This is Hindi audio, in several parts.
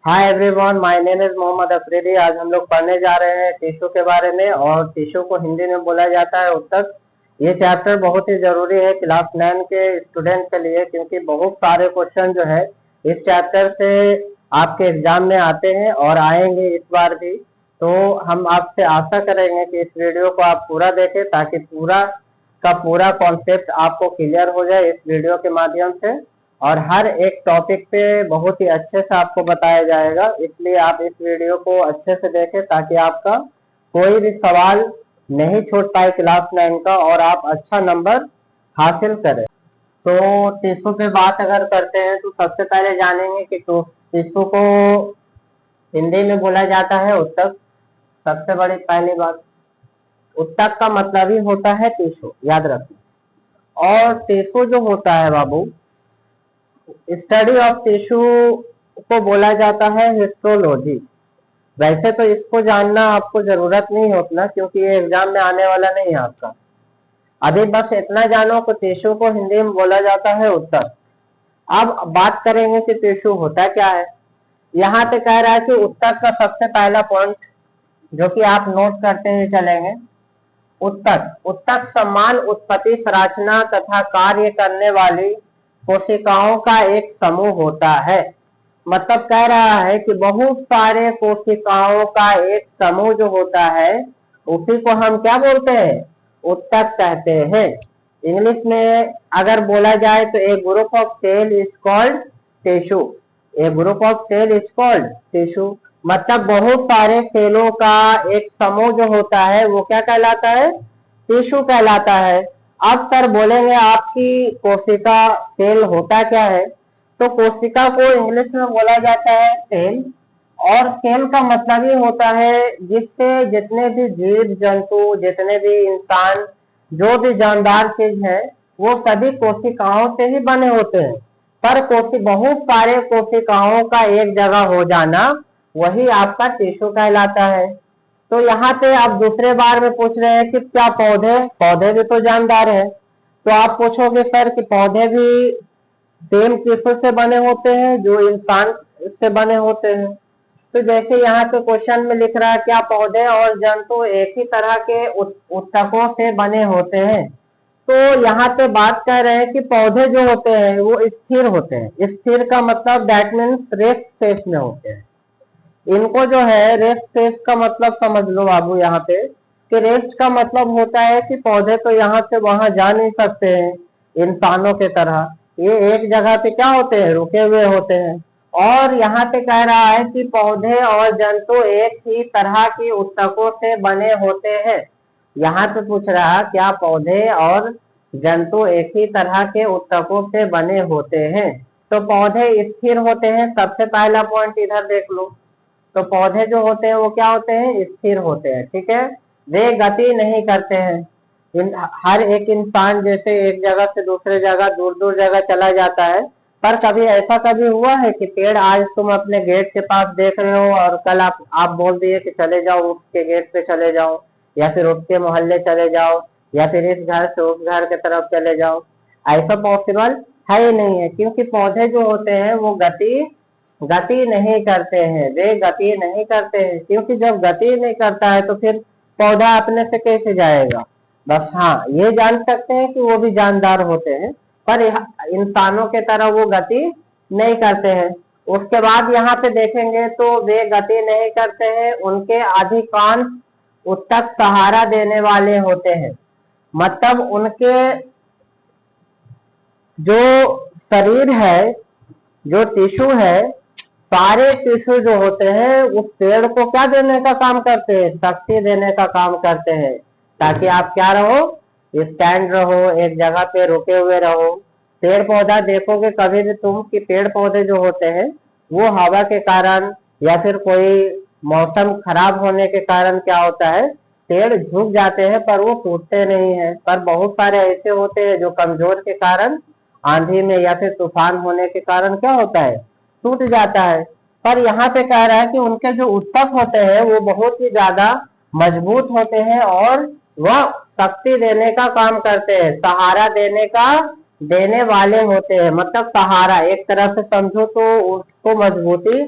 Hi everyone, my name is Mohammad Afridi. आज हम लोग पढ़ने जा रहे हैं टिश्यू के बारे में, और टिश्यू को हिंदी में बोला जाता है उत्तक। ये चैप्टर बहुत ही जरूरी है क्लास 9 के स्टूडेंट के लिए, क्योंकि बहुत सारे क्वेश्चन जो है इस चैप्टर से आपके एग्जाम में आते हैं और आएंगे इस बार भी। तो हम आपसे आशा करेंगे कि इस वीडियो को आप पूरा देखें, ताकि पूरा का पूरा कॉन्सेप्ट आपको क्लियर हो जाए इस वीडियो के माध्यम से। और हर एक टॉपिक पे बहुत ही अच्छे से आपको बताया जाएगा, इसलिए आप इस वीडियो को अच्छे से देखें ताकि आपका कोई भी सवाल नहीं छूट पाए क्लास 9 का, और आप अच्छा नंबर हासिल करें। तो टिश्यू पे बात अगर करते हैं तो सबसे पहले जानेंगे कि टिश्यू को हिंदी में बोला जाता है उत्तक। सबसे बड़ी पहली बात, उत्तक का मतलब ही होता है टिश्यू, याद रखना। और टिश्यू जो होता है बाबू, स्टडी ऑफ टिश्यू को बोला जाता है हिस्टोलॉजी। वैसे तो इसको जानना आपको जरूरत नहीं होता, क्योंकि ये एग्जाम में आने वाला नहीं है आपका। अभी बस इतना जानो कि टिश्यू को हिंदी में बोला जाता है उत्तक। अब बात करेंगे कि टिश्यू होता क्या है। यहाँ पे कह रहा है कि उत्तक का सबसे पहला पॉइंट जो कि आप नोट करते हुए चलेंगे, उत्तक समान उत्पत्ति, संरचना तथा कार्य करने वाली कोशिकाओं का एक समूह होता है। मतलब कह रहा है कि बहुत सारे कोशिकाओं का एक समूह जो होता है उसी को हम क्या बोलते हैं, उत्तक कहते हैं। इंग्लिश में अगर बोला जाए तो a group of cell is called tissue. A group of cell is called tissue. मतलब बहुत सारे सेलों का एक समूह जो होता है वो क्या कहलाता है, टिश्यू कहलाता है। अब सर बोलेंगे आपकी कोशिका सेल होता क्या है, तो कोशिका को इंग्लिश में बोला जाता है सेल। और सेल का मतलब ही होता है जिससे जितने भी जीव जंतु, जितने भी इंसान, जो भी जानदार चीज है वो सभी कोशिकाओं से ही बने होते हैं। पर बहुत सारे कोशिकाओं का एक जगह हो जाना वही आपका टिश्यू कहलाता है। तो यहाँ पे आप दूसरे बार में पूछ रहे हैं कि क्या पौधे भी तो जानदार है। तो आप पूछोगे सर कि पौधे भी सेम टिश्यू से बने होते हैं जो इंसान से बने होते हैं। तो जैसे यहाँ पे क्वेश्चन में लिख रहा है क्या पौधे और जंतु एक ही तरह के उत्तकों से बने होते हैं। तो यहाँ पे बात कर रहे हैं कि पौधे जो होते हैं वो स्थिर होते हैं। स्थिर का मतलब दैट मीन्स रेस्ट फेस में होते हैं। इनको जो है रेस्ट फेस का मतलब समझ लो बाबू यहाँ पे, कि रेस्ट का मतलब होता है कि पौधे तो यहाँ से वहां जा नहीं सकते हैं इंसानों के तरह। ये एक जगह पे क्या होते हैं, रुके हुए होते हैं। और यहाँ पे कह रहा है कि पौधे और जंतु एक ही तरह की उत्तकों से बने होते हैं। यहाँ पे पूछ रहा क्या पौधे और जंतु एक ही तरह के उत्तकों से बने होते हैं। तो पौधे स्थिर होते हैं, सबसे पहला पॉइंट इधर देख लो। तो पौधे जो होते हैं वो क्या होते हैं, स्थिर होते हैं, ठीक है। वे गति नहीं करते हैं। हर एक इंसान जैसे एक जगह से दूसरे जगह, दूर दूर जगह चला जाता है, पर कभी ऐसा कभी हुआ है कि पेड़ आज तुम अपने गेट के पास देख रहे हो और कल आप बोल दिए कि चले जाओ, उठ के गेट पे चले जाओ, या फिर उठ के मोहल्ले चले जाओ, या फिर इस घर से उस घर की तरफ चले जाओ। ऐसा पॉसिबल है ही नहीं है, क्योंकि पौधे जो होते हैं वो गति नहीं करते हैं। वे गति नहीं करते हैं, क्योंकि जब गति नहीं करता है तो फिर पौधा अपने से कैसे जाएगा। बस हाँ, ये जान सकते हैं कि वो भी जानदार होते हैं, पर इंसानों के तरह वो गति नहीं करते हैं। उसके बाद यहाँ पे देखेंगे तो वे गति नहीं करते हैं, उनके अधिकांश उत्तक सहारा देने वाले होते हैं। मतलब उनके जो शरीर है, जो टिश्यू है, सारे टिश्यू जो होते हैं उस पेड़ को क्या देने का काम करते हैं, शक्ति देने का काम करते हैं, ताकि आप क्या रहो, स्टैंड रहो, एक जगह पे रुके हुए रहो। पेड़ पौधा देखोगे कभी भी तुम कि पेड़ पौधे जो होते हैं वो हवा के कारण या फिर कोई मौसम खराब होने के कारण क्या होता है, पेड़ झुक जाते हैं, पर वो टूटते नहीं है। पर बहुत सारे ऐसे होते हैं जो कमजोर के कारण, आंधी में या फिर तूफान होने के कारण क्या होता है, टूट जाता है। पर यहाँ पे कह रहा है कि उनके जो उत्तक होते हैं वो बहुत ही ज्यादा मजबूत होते हैं, और वह शक्ति देने का काम करते हैं, सहारा देने वाले होते हैं। मतलब सहारा एक तरह से समझो तो उसको मजबूती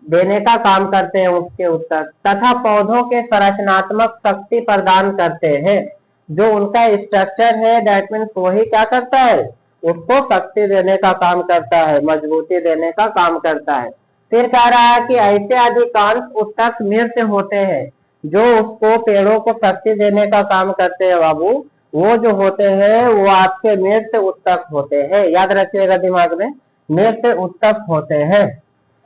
देने का काम करते हैं उसके ऊतक, तथा पौधों के संरचनात्मक शक्ति प्रदान करते हैं। जो उनका स्ट्रक्चर है दैट मीन्स वही क्या करता है, उसको शक्ति देने का काम करता है, मजबूती देने का काम करता है। फिर कह रहा है कि ऐसे अधिकांश ऊतक मृत होते हैं जो उसको पेड़ों को शक्ति देने का काम करते हैं बाबू, वो जो होते हैं वो आपके मृत ऊतक होते हैं। याद रखिएगा दिमाग में, मृत ऊतक होते हैं।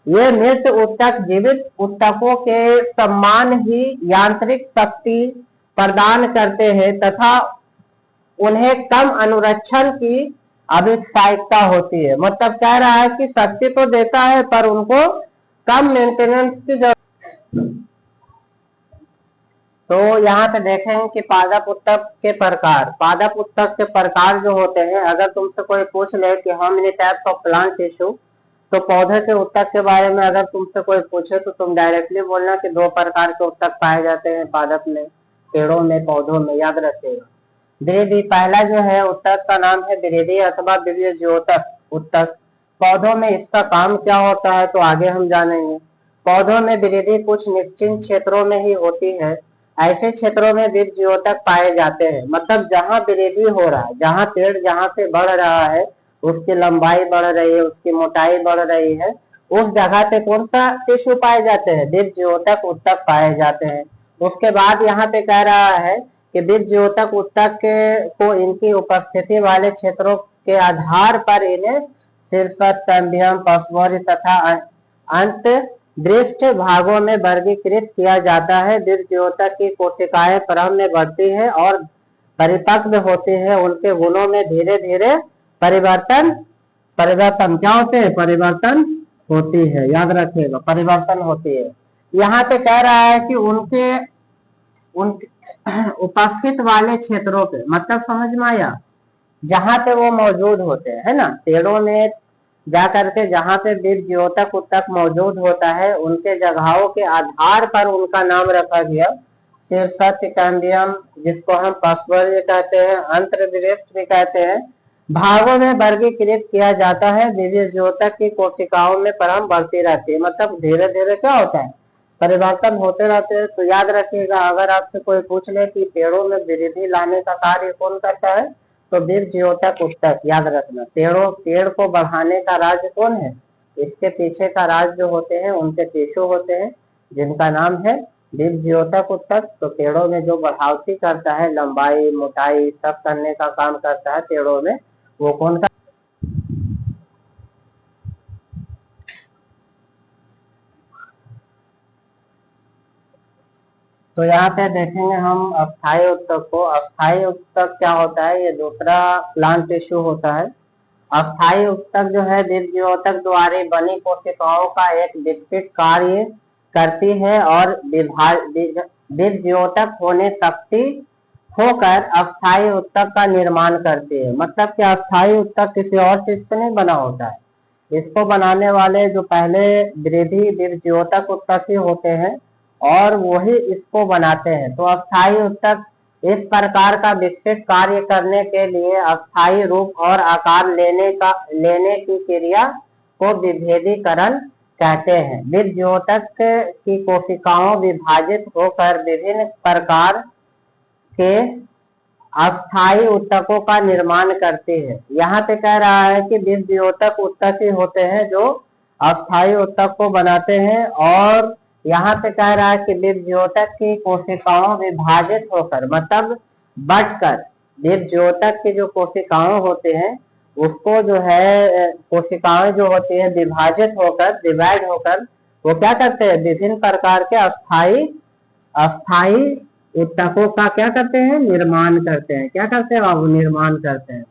ये मृत ऊतक जीवित ऊतकों के समान ही यांत्रिक शक्ति प्रदान करते हैं तथा उन्हें कम अनुरक्षण की आवश्यकता होती है। मतलब कह रहा है कि शक्ति तो देता है पर उनको कम मेंटेनेंस की जरूरत। तो यहाँ पे देखेंगे कि पादप ऊतक के प्रकार, पादप ऊतक के प्रकार जो होते हैं, अगर तुमसे कोई पूछ ले कि how many types of plant tissue, तो पौधे के ऊतक के बारे में अगर तुमसे कोई पूछे तो तुम डायरेक्टली बोलना कि 2 प्रकार के ऊतक पाए जाते हैं पादप में, पेड़ों में, पौधों में। याद रखिएगा। वृद्धि, पहला जो है ऊतक का नाम है वृद्धि अथवा बीजोतक ऊतक। पौधों में इसका काम क्या होता है तो आगे हम जानेंगे। पौधों में वृद्धि कुछ निश्चित क्षेत्रों में ही होती है। ऐसे क्षेत्रों में बीजोतक पाए जाते हैं। मतलब जहाँ वृद्धि हो रहा है, जहाँ पेड़ जहाँ से बढ़ रहा है, उसकी लंबाई बढ़ रही है, उसकी मोटाई बढ़ रही है, उस जगह पे कौन सा टिश्यू पाए जाते हैं, बीजोतक ऊतक पाए जाते हैं। उसके बाद यहाँ पे कह रहा है कि बीजोतक ऊतक को इनकी उपस्थिति वाले क्षेत्रों के आधार पर इन्हें शीर्षक, कैम्बियम, पसवरी तथा अंत दृष्ट भागों में वर्गीकृत किया जाता है। बीजोतक की कोशिकाएं प्रारंभ में बढ़ती है और परिपक्व होती है। उनके गुणों में धीरे धीरे परिवर्तन क्या होते हैं, परिवर्तन होती है। याद रखिएगा, परिवर्तन होती है। यहाँ पे कह रहा है कि उनके उपस्थित वाले क्षेत्रों पे, मतलब समझ में आया, जहां पे वो मौजूद होते हैं, है ना, पेड़ों में जा करके जहां पे बीजोतक ऊतक मौजूद होता है, उनके जगहों के आधार पर उनका नाम रखा गया। शीर्षक, कैम्बियम, जिसको हम पसवरी कहते हैं, अंतर्दृष्ट भी कहते हैं, भागों में वर्गीकृत किया जाता है। बीजोतक की कोशिकाओं में परम बढ़ती रहती है। मतलब धीरे धीरे क्या होता है, परिवर्तन होते रहते हैं। तो याद रखिएगा, अगर आपसे कोई पूछ ले कि पेड़ों में वृद्धि लाने का कार्य कौन करता है, तो बीजोतक ऊतक। याद रखना, पेड़ को बढ़ाने का राज कौन है, इसके पीछे का राज जो होते हैं उनके टिश्यू होते हैं, जिनका नाम है बीजोतक ऊतक। तो पेड़ों में जो बढ़ावती करता है, लंबाई, मोटाई सब करने का काम करता है पेड़ों में, वो कौन का। तो यहाँ पे देखेंगे हम अस्थायी ऊतक को। अस्थायी ऊतक क्या होता है, ये दूसरा प्लांट टिश्यू होता है। अस्थायी ऊतक जो है बीजोतक द्वारा बनी कोशिकाओं का एक विकसित कार्य करती है और बीजोतक होने शक्ति होकर अस्थायी ऊतक का निर्माण करती है। मतलब कि अस्थायी ऊतक किसी और चीज से नहीं बना होता है, इसको बनाने वाले जो पहले वृद्धि बीजोतक ऊतक ही होते हैं और वही इसको बनाते हैं। तो अस्थायी ऊतक इस प्रकार का विकसित कार्य करने के लिए अस्थायी रूप और आकार लेने की क्रिया को विभेदीकरण कहते हैं। बीजोतक की कोशिकाओं विभाजित होकर विभिन्न प्रकार के अस्थायी ऊतकों का निर्माण करती है। यहाँ पे कह रहा है कि बीजोतक ऊतक ही होते हैं जो अस्थायी ऊतक को बनाते हैं। और यहाँ पे कह रहा है कि बीजोतक की कोशिकाओं विभाजित होकर, मतलब बढ़कर, बीजोतक की जो कोशिकाएं होते हैं उसको जो है, कोशिकाएं जो होती है विभाजित होकर, डिवाइड होकर, वो क्या करते हैं, विभिन्न प्रकार के अस्थायी ऊतकों का क्या करते हैं, निर्माण करते हैं। क्या करते हैं बाबू, निर्माण करते हैं।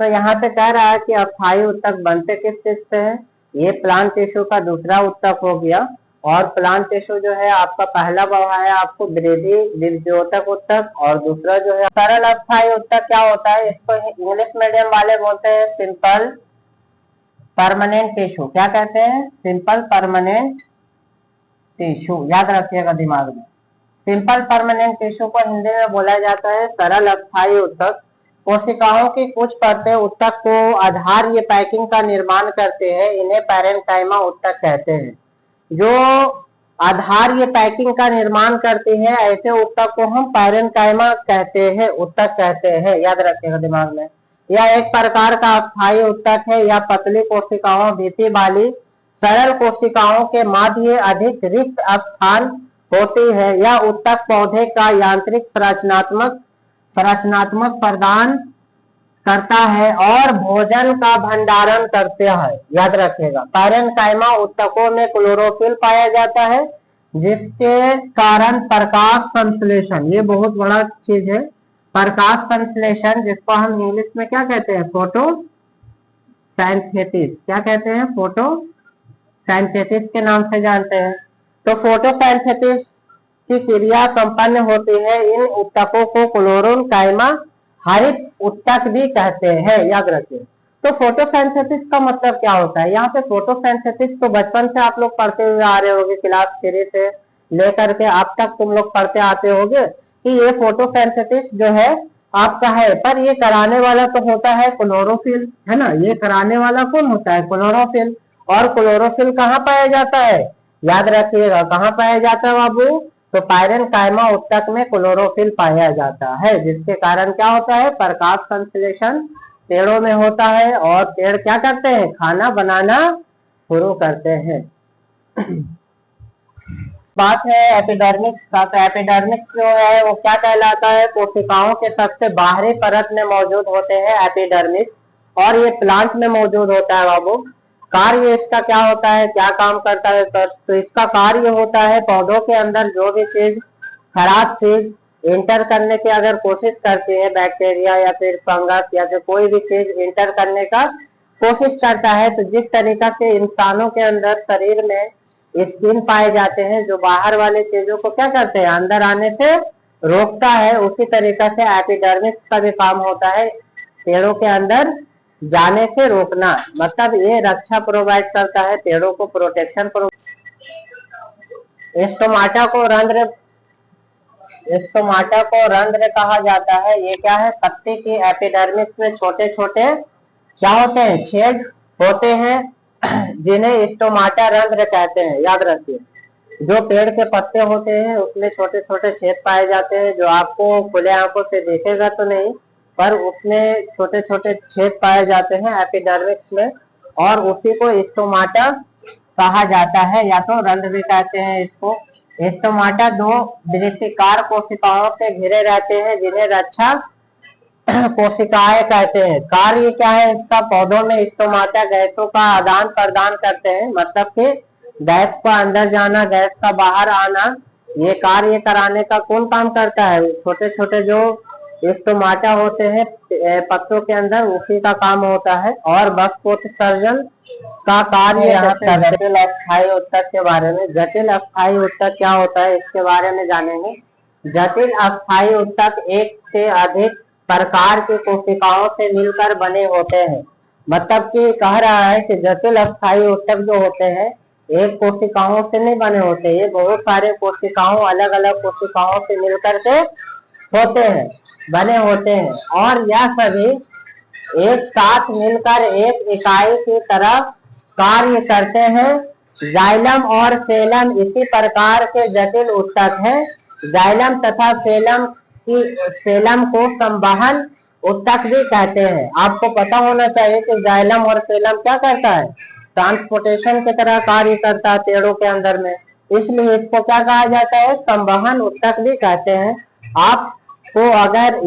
तो यहाँ पे कह रहा है कि अस्थायी ऊतक बनते किस चीज से हैं, ये प्लांट टिश्यू का दूसरा ऊतक हो गया। और प्लांट टिश्यू जो है आपका पहला बढ़ा है आपको वृद्धि बीजोतक ऊतक, और दूसरा जो है सरल अस्थायी ऊतक। क्या होता है, इसको इंग्लिश मीडियम वाले बोलते हैं सिंपल परमानेंट टिश्यू। क्या कहते हैं, सिंपल परमानेंट टिश्यू। याद रखिएगा दिमाग में, सिंपल परमानेंट टिश्यू को हिंदी में बोला जाता है सरल अस्थायी ऊतक। कोशिकाओं की कुछ परतें ऊतक को आधार ये पैकिंग का निर्माण करते हैं, इन्हें पैरेन्काइमा ऊतक कहते हैं। जो आधार ये पैकिंग का निर्माण करती है, ऐसे ऊतक को हम पैरेन्काइमा कहते हैं, ऊतक कहते हैं, याद रखिएगा दिमाग में। यह एक प्रकार का अस्थायी ऊतक है। यह पतली कोशिकाओं भीति वाली सरल कोशिकाओं के माध्य अधिक रिक्त स्थान होती है। यह ऊतक पौधे का यांत्रिक संरचनात्मक प्रदान करता है और भोजन का भंडारण करता है, याद रखिएगा। पैरेन्काइमा ऊतकों में क्लोरोफिल पाया जाता है, जिसके कारण प्रकाश संश्लेषण, ये बहुत बड़ा चीज है, प्रकाश संश्लेषण, जिसको हम इंग्लिश में क्या कहते हैं, फोटोसिंथेसिस, क्या कहते हैं, फोटोसिंथेसिस के नाम से जानते हैं। तो फोटोसिंथेसिस की क्रिया संपन्न होती है। इन ऊतकों को क्लोरेन्काइमा हरित ऊतक भी कहते हैं, याद रखिए। तो फोटोसिंथेसिस का मतलब क्या होता है? यहाँ पे फोटोसिंथेसिस तो बचपन से आप लोग पढ़ते हुए आ रहे होंगे, क्लास 3 से लेकर के अब तक तुम लोग पढ़ते आते होंगे कि ये फोटोसिंथेसिस जो है आपका है, पर ये कराने वाला तो होता है क्लोरोफिल, है ना। ये कराने वाला कौन होता है? क्लोरोफिल। और क्लोरोफिल कहाँ पाया जाता है? याद रखिएगा, कहाँ पाया जाता है बाबू? तो पैरेन्काइमा ऊतक में क्लोरोफिल पाया जाता है, जिसके कारण क्या होता है? प्रकाश संश्लेषण पेड़ों में होता है और पेड़ क्या करते हैं? खाना बनाना शुरू करते हैं। बात है एपिडर्मिस का। तो एपिडर्मिस जो है वो क्या कहलाता है? कोशिकाओं के सबसे बाहरी परत में मौजूद होते हैं एपिडर्मिस, और ये प्लांट में मौजूद होता है बाबू। कार्य इसका क्या होता है, क्या काम करता है सर? तो इसका कार्य होता है पौधों के अंदर जो भी चीज, खराब चीज इंटर करने की अगर कोशिश करती है, बैक्टीरिया या फिर फंगस या फिर कोई भी चीज इंटर करने का कोशिश करता है, तो जिस तरीका से इंसानों के अंदर शरीर में स्किन पाए जाते हैं जो बाहर वाले चीजों को क्या करते हैं, अंदर आने से रोकता है, उसी तरीका से एपिडर्मिस का भी काम होता है पेड़ों के अंदर जाने से रोकना। मतलब ये रक्षा प्रोवाइड करता है, पेड़ों को प्रोटेक्शन स्टोमाटा को रंध्र कहा जाता है। ये क्या है? पत्ती की एपिडर्मिस में छोटे छोटे क्या होते हैं? छेद होते हैं, जिन्हें स्टोमाटा रंध्र कहते हैं, याद रखिए। जो पेड़ के पत्ते होते हैं उसमें छोटे छोटे छेद पाए जाते हैं, जो आपको खुले आंखों से देखेगा तो नहीं, पर उसमें छोटे छोटे छेद पाए जाते हैं एपिडर्मिस में, और उसी को स्टोमाटा कहा जाता है, या तो रंध्र भी कहते हैं इसको। स्टोमाटा दो वृत्तिकार कोशिकाओं से घिरे रहते हैं, जिन्हें रक्षा कोशिकाएं कहते हैं। कार्य क्या है इसका? पौधों में स्टोमाटा गैसों का आदान प्रदान करते हैं, मतलब कि गैस का अंदर जाना, गैस का बाहर आना, ये कार्य कराने का कौन काम करता है? छोटे छोटे जो स्टोमाटा होते हैं पत्तों के अंदर, उसी का काम होता है। और बक्सोत्सर्जन का कार्य यहाँ पे जटिल अस्थायी ऊतक के बारे में। जटिल अस्थायी ऊतक क्या होता है इसके बारे में जानेंगे। जटिल अस्थायी ऊतक एक से अधिक प्रकार की कोशिकाओं से मिलकर बने होते हैं। मतलब कि कह रहा है कि जटिल अस्थायी ऊतक जो होते हैं एक कोशिकाओं से नहीं बने होते, ये बहुत सारे कोशिकाओं, अलग अलग कोशिकाओं से मिलकर के होते हैं, बने होते हैं, और यह सभी एक साथ मिलकर एक इकाई की तरह कार्य करते हैं। जाइलम और फेलम इसी प्रकार के जटिल ऊतक हैं। जाइलम तथा फेलम को संवहन ऊतक भी कहते हैं। आपको पता होना चाहिए कि जाइलम और फेलम क्या करता है? ट्रांसपोर्टेशन की तरह कार्य करता है पेड़ों के अंदर में, इसलिए इसको क्या कहा जाता है? संवहन ऊतक भी कहते हैं। आपको अगर